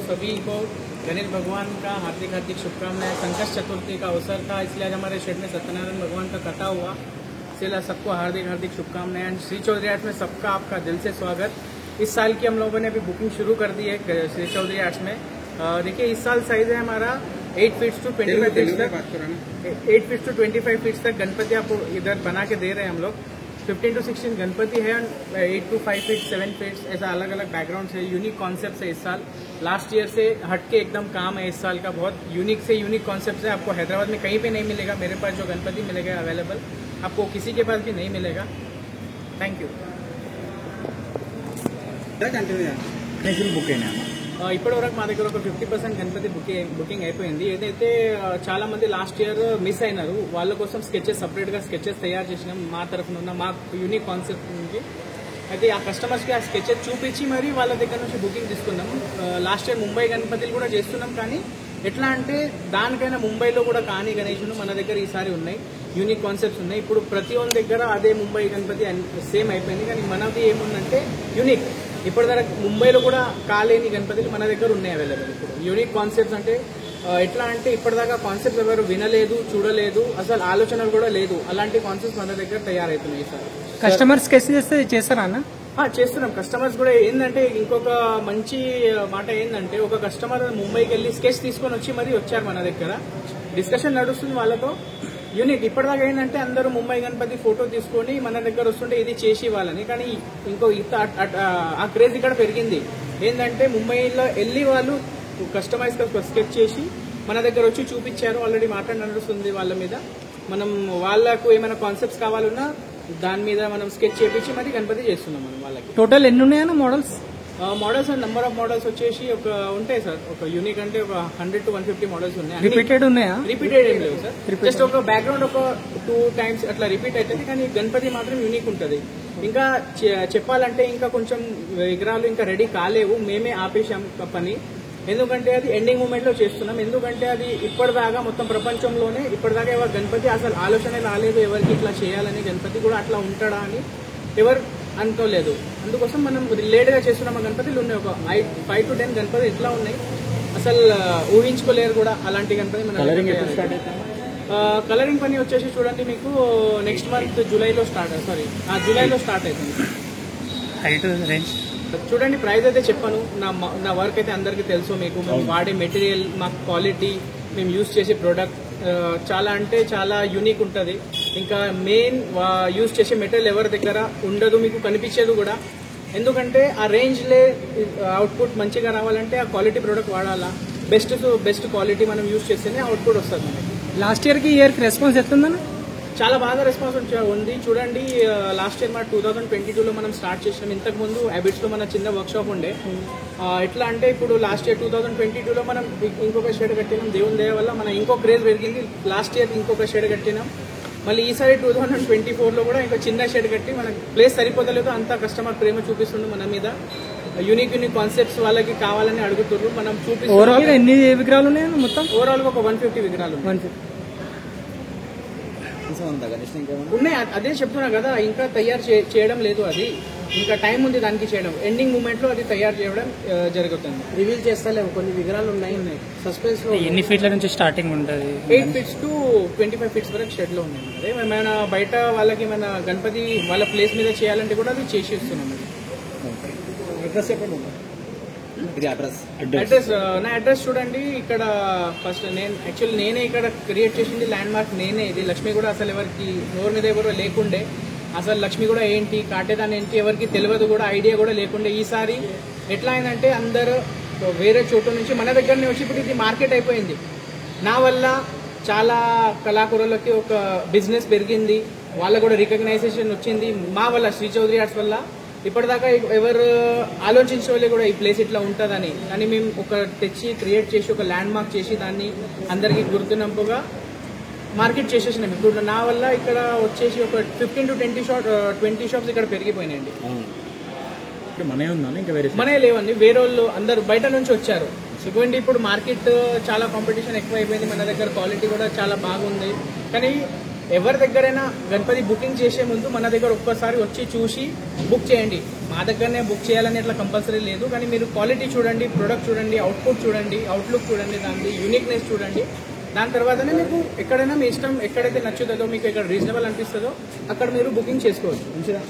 सभी को गणेश भगवान का हार्दिक हार्दिक शुभकामनाएं। संकट चतुर्थी का अवसर था, इसलिए आज हमारे शेड में सत्यनारायण भगवान का कथा हुआ, इसलिए सबको हार्दिक हार्दिक शुभकामनाएं। श्री चौधरी आर्ट्स में सबका आपका दिल से स्वागत। इस साल की हम लोगों ने अभी बुकिंग शुरू कर दी है श्री चौधरी आर्ट्स में। देखिए इस साल साइज है हमारा 8 फीट टू 25 फीट तक, 8 फीट टू 25 फीट तक गणपति आपको इधर बना के दे रहे हैं हम लोग। 15 to 16 गणपति है, 8 to 5 फीट 7 फीट ऐसा अलग अलग बैकग्राउंड है। यूनिक कॉन्सेप्ट है इस साल, लास्ट ईयर से हटके एकदम काम है इस साल का। बहुत यूनिक से यूनिक कॉन्सेप्ट है, आपको हैदराबाद में कहीं पे नहीं मिलेगा। मेरे पास जो गणपति मिलेगा अवेलेबल, आपको किसी के पास भी नहीं मिलेगा। Thank you. ఇప్పటి వరకు మా దగ్గర ఒక 50% గణపతి బుకింగ్ అయిపోయింది. ఏదైతే చాలా మంది లాస్ట్ ఇయర్ మిస్ అయినారు, వాళ్ళ కోసం స్కెచెస్ సపరేట్ గా స్కెచెస్ తయారు చేసినాం మా తరఫున ఉన్న మా యూనిక్ కాన్సెప్ట్ నుంచి. అయితే ఆ కస్టమర్స్ కి ఆ స్కెచెస్ చూపించి మరి వాళ్ళ దగ్గర నుంచి బుకింగ్ తీసుకున్నాం. లాస్ట్ ఇయర్ ముంబై గణపతిలు కూడా చేస్తున్నాం, కానీ ఎట్లా అంటే దానికైనా ముంబైలో కూడా కాని గణేశులు మన దగ్గర ఈసారి ఉన్నాయి, యూనిక్ కాన్సెప్ట్స్ ఉన్నాయి. ఇప్పుడు ప్రతి ఒక్క దగ్గర అదే ముంబై గణపతి సేమ్ అయిపోయింది, కానీ మనది ఏముందంటే యూనిక్. ఇప్పటిదాకా ముంబైలో కూడా కాలేని గణపతులు మన దగ్గర ఉన్నాయి అవైలబుల్. ఇప్పుడు యూనిక్ కాన్సెప్ట్స్ అంటే ఎట్లా అంటే ఇప్పటిదాకా కాన్సెప్ట్స్ ఎవరు వినలేదు, చూడలేదు, అసలు ఆలోచనలు కూడా లేదు, అలాంటి కాన్సెప్ట్స్ మన దగ్గర తయారవుతున్నాయి సార్. కస్టమర్స్ చేస్తారా అన్న? చేస్తున్నాం. కస్టమర్స్ కూడా ఏంటంటే ఇంకొక మంచి మాట ఏంటంటే, ఒక కస్టమర్ ముంబైకి వెళ్ళి స్కెచ్ తీసుకొని వచ్చి మరీ వచ్చారు మన దగ్గర. డిస్కషన్ నడుస్తుంది వాళ్ళతో. యూనిక్ ఇప్పటిదాకా ఏంటంటే అందరూ ముంబై గణపతి ఫోటో తీసుకొని మన దగ్గర వస్తుంటే ఇది చేసి ఇవ్వాలని, కానీ ఇంకో ఆ క్రేజ్ ఇక్కడ పెరిగింది. ఏంటంటే ముంబైలో వెళ్ళి వాళ్ళు కస్టమైజ్ స్కెచ్ చేసి మన దగ్గర వచ్చి చూపించారు. ఆల్రెడీ మాట్లాడి నడుస్తుంది వాళ్ళ మీద. మనం వాళ్ళకు ఏమైనా కాన్సెప్ట్స్ కావాలన్నా దాని మీద మనం స్కెచ్ చేపించి మరి గణపతి చేస్తున్నాం మనం వాళ్ళకి. టోటల్ ఎన్ని ఉన్నాయన్న models? Models number of models వచ్చేసి ఒక ఉంటాయి సార్. ఒక యూనిక్ అంటే ఒక 100 to 150 మోడల్స్ ఉన్నాయి. రిపీటెడ్ ఉన్నాయా? రిపీటెడ్ ఏం లేవు సార్, జస్ట్ ఒక బ్యాక్గ్రౌండ్ ఒక 2 times అట్లా రిపీట్ అవుతుంది, కానీ గణపతి మాత్రం యూనిక్ ఉంటుంది. ఇంకా చెప్పాలంటే ఇంకా కొంచెం విగ్రహాలు ఇంకా రెడీ కాలేవు, మేమే ఆపేసాం పని. ఎందుకంటే అది ఎండింగ్ మూమెంట్ లో చేస్తున్నాం. ఎందుకంటే అది ఇప్పటిదాకా మొత్తం ప్రపంచంలోనే ఇప్పటిదాకా ఎవరు గణపతి అసలు ఆలోచన రాలేదు ఎవరికి ఇట్లా చేయాలని, గణపతి కూడా అట్లా ఉంటాడా అని ఎవరు అనుకోలేదు. అందుకోసం మనం లేట్ గా చేస్తున్నాం. గణపతిలు ఉన్నాయి ఒక 5 to 10 గణపతి ఇట్లా ఉన్నాయి, అసలు ఊహించుకోలేరు కూడా అలాంటి గణపతి. మన కలరింగ్ పని వచ్చేసి చూడండి, మీకు నెక్స్ట్ మంత్ జూలైలో స్టార్ట్ అవుతుంది. చూడండి ప్రైస్ అయితే చెప్పను, నా వర్క్ అయితే అందరికీ తెలుసు. మీకు మేము వాడే మెటీరియల్, మా క్వాలిటీ, మేము యూజ్ చేసే ప్రోడక్ట్ చాలా అంటే చాలా యూనిక్ ఉంటుంది. ఇంకా మెయిన్ యూజ్ చేసే మెటీరియల్ ఎవరి దగ్గర ఉండదు, మీకు కనిపించేది కూడా. ఎందుకంటే ఆ రేంజ్లే అవుట్పుట్ మంచిగా రావాలంటే ఆ క్వాలిటీ ప్రోడక్ట్ వాడాలా. బెస్ట్ క్వాలిటీ మనం యూజ్ చేస్తేనే అవుట్పుట్ వస్తుంది మనకి. లాస్ట్ ఇయర్ కి ఇయర్ కి రెస్పాన్స్ ఎట్లుందన్న? చాలా బాగా రెస్పాన్స్ ఉంది. చూడండి లాస్ట్ ఇయర్ మన 2022లో మనం స్టార్ట్ చేసినాం. ఇంతకు ముందు హ్యాబిట్స్ లో మన చిన్న వర్క్ షాప్ ఉండే. ఎట్లా అంటే ఇప్పుడు లాస్ట్ ఇయర్ 2022లో మనం ఇంకొక షెడ్ కట్టినాం. దేవుని దయ వల్ల మన ఇంకో క్రేజ్ పెరిగింది. లాస్ట్ ఇయర్ ఇంకొక షెడ్ కట్టినాం. మళ్ళీ ఈసారి 2024లో కూడా ఇంకా చిన్న షెడ్ కట్టి మనకి ప్లేస్ సరిపోతలేదు, అంతా కస్టమర్ ప్రేమ చూపిస్తుంది మన మీద. యూనిక్ కాన్సెప్ట్స్ వాళ్ళకి కావాలని అడుగుతున్నారు, మనం చూపిస్తాం. ఓవరాల్ గా ఎన్ని విగ్రహాలు ఉన్నాయి మొత్తం? ఓవరాల్ గా ఒక 150 విగ్రహాలు ఉన్నాయి. అదే చెప్తున్నా కదా, ఇంకా తయారు చేయడం లేదు. అది ఇంకా టైం ఉంది దానికి చేయడం. ఎండింగ్ మూమెంట్ లో అది తయారు చేయడం జరుగుతుంది. రివీల్ చేస్తలేము, కొన్ని విగ్రహాలు ఉన్నాయి సస్పెన్స్ లో. ఎన్ని ఫీట్ల నుంచి స్టార్టింగ్ ఉంటుంది? 8 ఫీట్స్ to 25 ఫీట్స్ వరకు షెడ్ లో ఉన్నాయి. ఏమైనా బయట వాళ్ళకి ఏమైనా గణపతి వాళ్ళ ప్లేస్ మీద చేయాలంటే కూడా అది చేసి ఇస్తున్నాం. అడ్రస్ చెప్పండి. అడ్రస్ నా అడ్రస్ చూడండి. ఇక్కడ ఫస్ట్ నేనే ఇక్కడ క్రియేట్ చేసింది ల్యాండ్ మార్క్ నేనే. ఇది లక్ష్మి కూడా అసలు ఎవరికి నోరు మీద ఎవరు లేకుండే. అసలు లక్ష్మి కూడా ఏంటి, కాటేదాన్ని ఏంటి ఎవరికి తెలియదు కూడా, ఐడియా కూడా లేకుండే. ఈసారి ఎట్లా అయిందంటే అందరూ వేరే చోటు నుంచి మన దగ్గరనే వచ్చి ఇప్పుడు ఇది మార్కెట్ అయిపోయింది. నా వల్ల చాలా కళాకారులకి ఒక బిజినెస్ పెరిగింది, వాళ్ళకు కూడా రికగ్నైజేషన్ వచ్చింది మా వల్ల, శ్రీ చౌదరి ఆర్ట్స్ వల్ల. ఇప్పటిదాకా ఎవరు ఆలోచించలే కూడా ఈ ప్లేస్ ఇట్లా ఉంటుందని, కానీ మేము ఒక తెచ్చి క్రియేట్ చేసి ఒక ల్యాండ్ మార్క్ చేసి దాన్ని అందరికీ గుర్తునంపుగా మార్కెట్ చేసేసినాం. ఇప్పుడు నా వల్ల ఇక్కడ వచ్చేసి ఒక 15 to 20 షాప్స్ ఇక్కడ పెరిగిపోయినాయండి. మనే లేవండి, వేరే వాళ్ళు అందరు బయట నుంచి వచ్చారు. చూడండి ఇప్పుడు మార్కెట్ చాలా కాంపిటీషన్ ఎక్కువ అయిపోయింది. మన దగ్గర క్వాలిటీ కూడా చాలా బాగుంది, కానీ ఎవరి దగ్గరైనా గణపతి బుకింగ్ చేసే ముందు మన దగ్గర ఒక్కసారి వచ్చి చూసి బుక్ చేయండి. మా దగ్గరనే బుక్ చేయాలని అట్లా కంపల్సరీ లేదు, కానీ మీరు క్వాలిటీ చూడండి, ప్రొడక్ట్ చూడండి, అవుట్పుట్ చూడండి, అవుట్లుక్ చూడండి, దాని యూనిక్నెస్ చూడండి. దాని తర్వాతనే మీకు ఎక్కడైనా మీ ఇష్టం ఎక్కడైతే నచ్చుతుందో, మీకు ఎక్కడ రీజనబుల్ అనిపిస్తుందో అక్కడ మీరు బుకింగ్ చేసుకోవచ్చు. మంచిదా?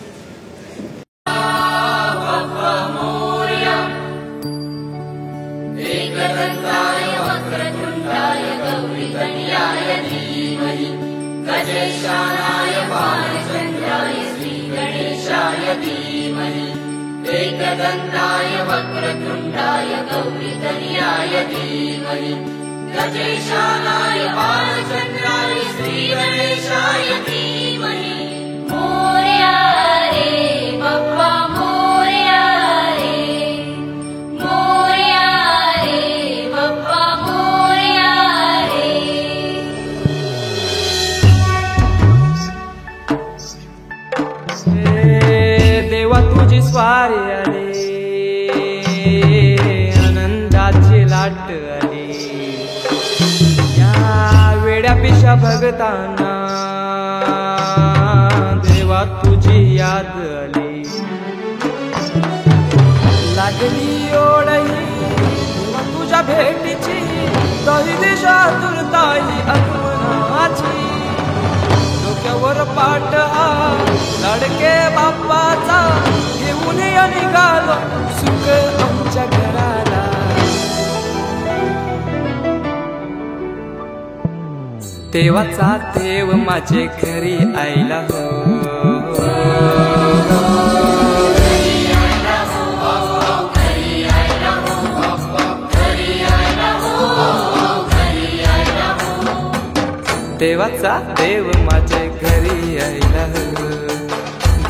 गजेशानाय बालचन्द्राय श्रीगणेशाय धीमहि एकदन्ताय वक्रतुण्डाय गौरीतनयाय धीमहि गजेशानाय बालचन्द्राय श्रीगणेशाय धीमहि मोरया रे बप्पा मोरया रे मोरया रे बप्पा मोरया रे देवा तुझी स्वारी आली, आनंदाची लाट आली, या वेड्या पिशा भगतांना देवा तुझी याद आली. लागली ओढही देवा तुझ्या भेटीची, दही दिशा तुरताई आगमनाची. डोक्यावर पाट हा लाडके बाप्पाचा, घेऊन या निघालो सुख आमच्या घराला. देवाचा देव माझे घरी आयला हो, देवाचा देव माझे घरी आयला हो,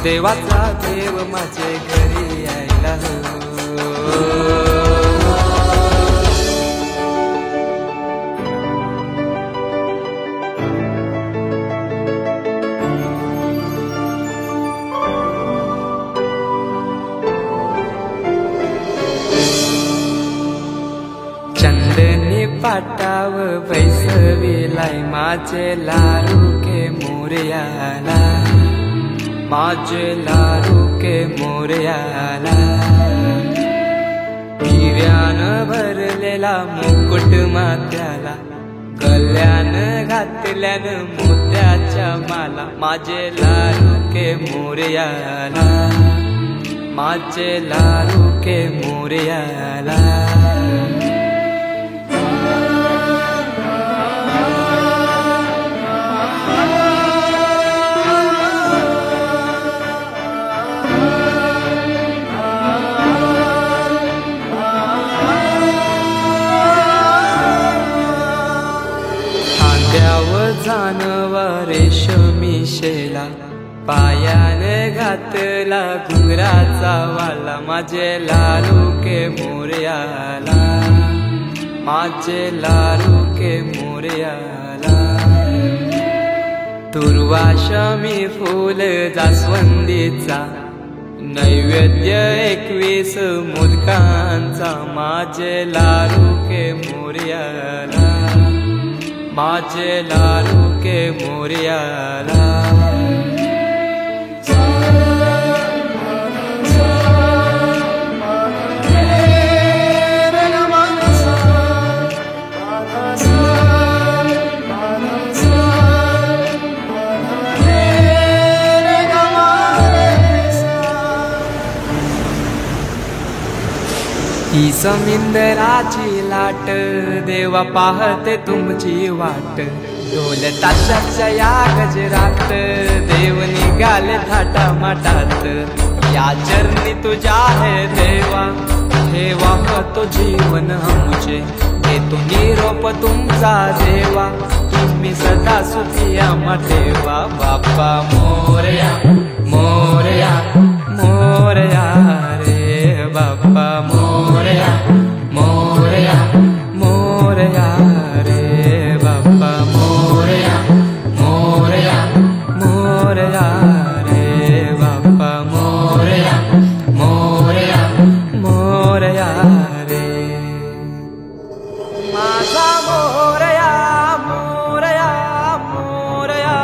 देवाचा देव माझे घरी आयला हो. चंदनी पाटाव बैसविलाय माझे लाडू के मोरयाला, माझे लाडू के मोरयाला. हिऱ्यान भरलेला मुकुट माथ्याला, गल्यान घातल्यान मोत्याच्या माला. माझे लाडू के मोरयाला, माझे लाडू के मोरयाला. जानवा रेशमी शेला, पायाने घातला घुंगराचा वाला. माझे लाडू के मोरयाला, माझे लाडू के मोरयाला. दुर्वाशमी फूल जास्वंदीचा, नैवेद्य 21 मोदकांचा. माझे लाडू के मोरयाला, माझे लाडू के मोरयाला. ही समिंदराची लाट, देवा पाहते तुमची वाट. ढोल ताशाच्या या गजरात, देव निघाले थाटा माटात. या चरणी तुझ्या है देवा, ठेवा तो जीवन आमचे. घेतो निरोप तुमचा देवा, तुम्ही सदा सुखी आम्हा ठेवा. बाप्पा मोरया मोरया मोरया रे बाप्पा मोरया मोरया मोरया रे बाप्पा मोरया मोरया मोरया रे बाप्पा मोरया मोरया मोरया रे. माझा मोरया मोरया मोरया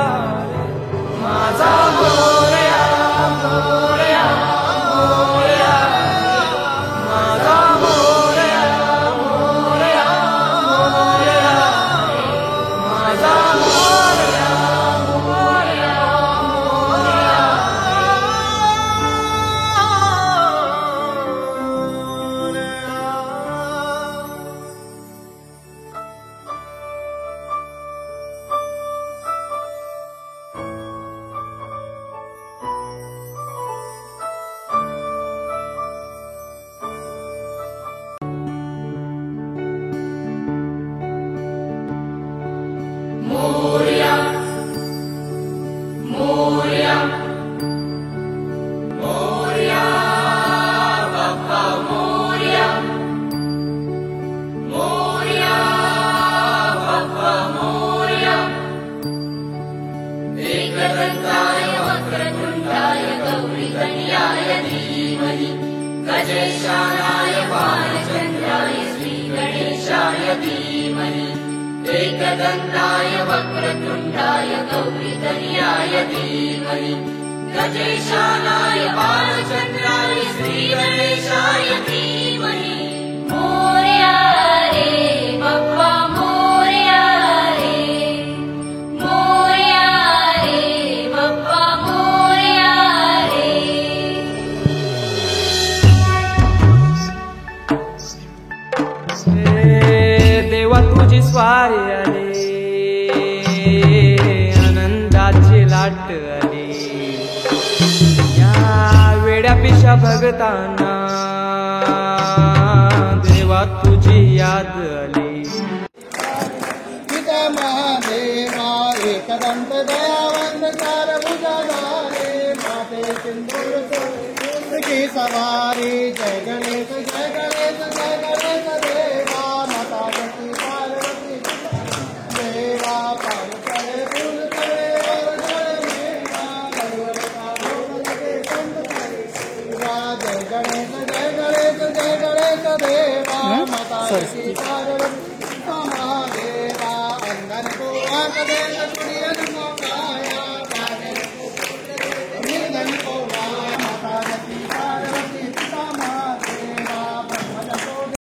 धीमहि एकदन्ताय वक्रतुण्डाय गौरीतनयाय धीमहि गजेशानाय बालचन्द्राय श्रीगणेशाय धीमहि मोरया रे बप्पा मोरया रे बप्पा मोरया रे देवा तुझी स्वारी आली आनंदाची लाट आली या वेड्या पिशा भगतांना देवा तुझी याद आली पिता महादेवा एकदंत दयावंत चारभुजाधारे माते सिंदूर की सवारी जय गणेश जय गणेश जय गणेश देवा माता गति पार्वती देवा पाल करे फूल करे और जल मेरा भगवता भोग के संत करे जय गणेश जय गणेश जय गणेश देवा माता गति पार्वती महादेवा अंगन को आंख दे कुड़ियन को गाय